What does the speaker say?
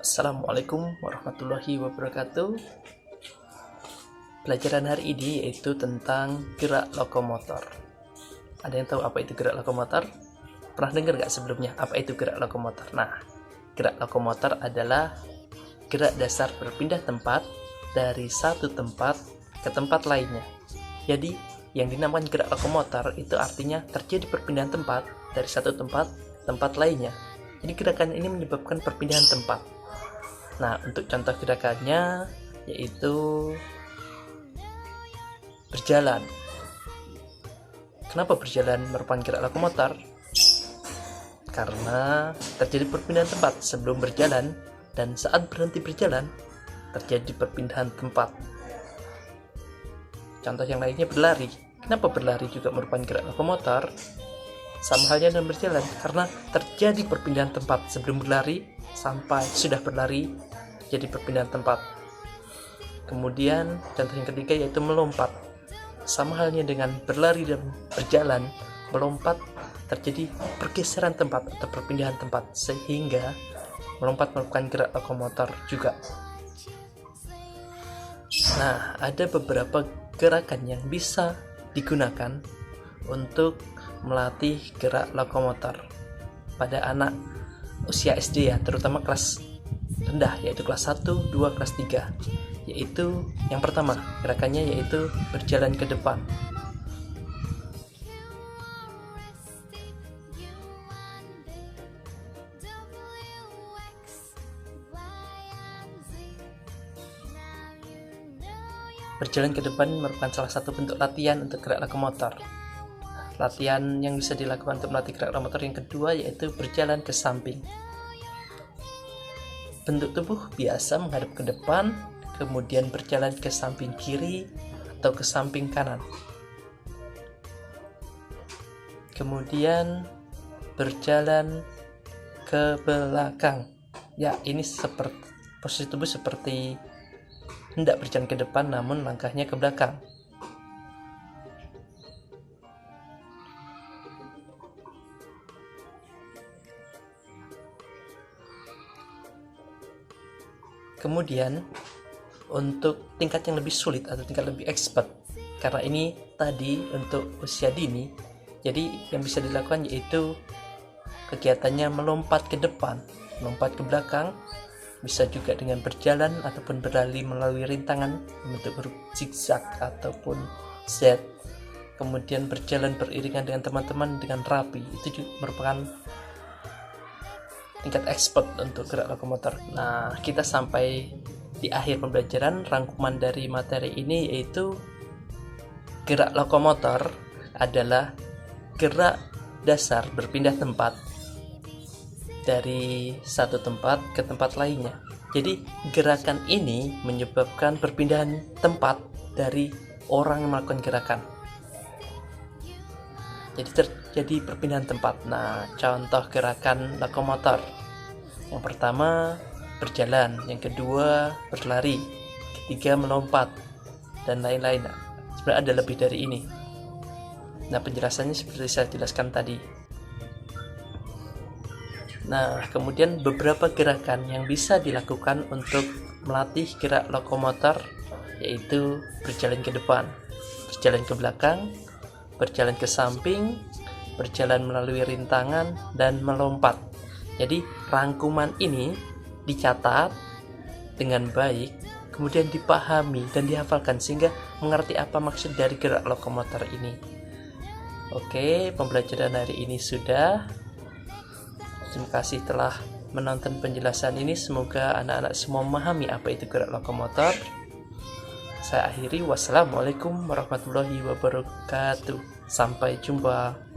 Assalamualaikum warahmatullahi wabarakatuh. Pelajaran hari ini yaitu tentang gerak lokomotor. Ada yang tahu apa itu gerak lokomotor? Pernah dengar nggak sebelumnya apa itu gerak lokomotor? Nah, gerak lokomotor adalah gerak dasar berpindah tempat dari satu tempat ke tempat lainnya. Jadi, yang dinamakan gerak lokomotor itu artinya terjadi perpindahan tempat dari satu tempat lainnya. Jadi gerakan ini menyebabkan perpindahan tempat. Nah, untuk contoh gerakannya yaitu berjalan. Kenapa berjalan merupakan gerak lokomotor? Karena terjadi perpindahan tempat sebelum berjalan dan saat berhenti berjalan terjadi perpindahan tempat. Contoh yang lainnya berlari. Kenapa berlari juga merupakan gerak lokomotor? Sama halnya dengan berjalan, karena terjadi perpindahan tempat sebelum berlari sampai sudah berlari, jadi perpindahan tempat. Kemudian contoh yang ketiga yaitu melompat. Sama halnya dengan berlari dan berjalan, melompat terjadi pergeseran tempat atau perpindahan tempat, sehingga melompat merupakan gerak lokomotor juga. Nah, ada beberapa gerakan yang bisa digunakan untuk melatih gerak lokomotor pada anak usia SD ya, terutama kelas rendah, yaitu kelas 1, 2, kelas 3. Yaitu yang pertama, gerakannya yaitu berjalan ke depan. Berjalan ke depan merupakan salah satu bentuk latihan untuk gerak lokomotor. Latihan yang bisa dilakukan untuk melatih gerak lokomotor yang kedua yaitu berjalan ke samping. Bentuk tubuh biasa menghadap ke depan, kemudian berjalan ke samping kiri atau ke samping kanan. Kemudian berjalan ke belakang. Ya, ini seperti posisi tubuh seperti hendak berjalan ke depan namun langkahnya ke belakang. Kemudian untuk tingkat yang lebih sulit atau tingkat lebih expert, karena ini tadi untuk usia dini, jadi yang bisa dilakukan yaitu kegiatannya melompat ke depan, melompat ke belakang, bisa juga dengan berjalan ataupun berlari melalui rintangan membentuk huruf zigzag ataupun Z, kemudian berjalan beriringan dengan teman-teman dengan rapi. Itu juga merupakan tingkat expert untuk gerak lokomotor. Nah, kita sampai di akhir pembelajaran. Rangkuman dari materi ini yaitu gerak lokomotor adalah gerak dasar berpindah tempat dari satu tempat ke tempat lainnya. Jadi gerakan ini menyebabkan perpindahan tempat dari orang yang melakukan gerakan. Jadi terjadi perpindahan tempat. Nah, contoh gerakan lokomotor. Yang pertama berjalan, yang kedua berlari, ketiga melompat, dan lain-lain. Sebenarnya ada lebih dari ini. Nah, penjelasannya seperti saya jelaskan tadi. Nah, kemudian beberapa gerakan yang bisa dilakukan untuk melatih gerak lokomotor yaitu berjalan ke depan, berjalan ke belakang, berjalan ke samping, berjalan melalui rintangan, dan melompat. Jadi rangkuman ini dicatat dengan baik, kemudian dipahami dan dihafalkan sehingga mengerti apa maksud dari gerak lokomotor ini. Oke, pembelajaran hari ini sudah. Terima kasih telah menonton penjelasan ini. Semoga anak-anak semua memahami apa itu gerak lokomotor. Saya akhiri. Wassalamualaikum warahmatullahi wabarakatuh. Sampai jumpa.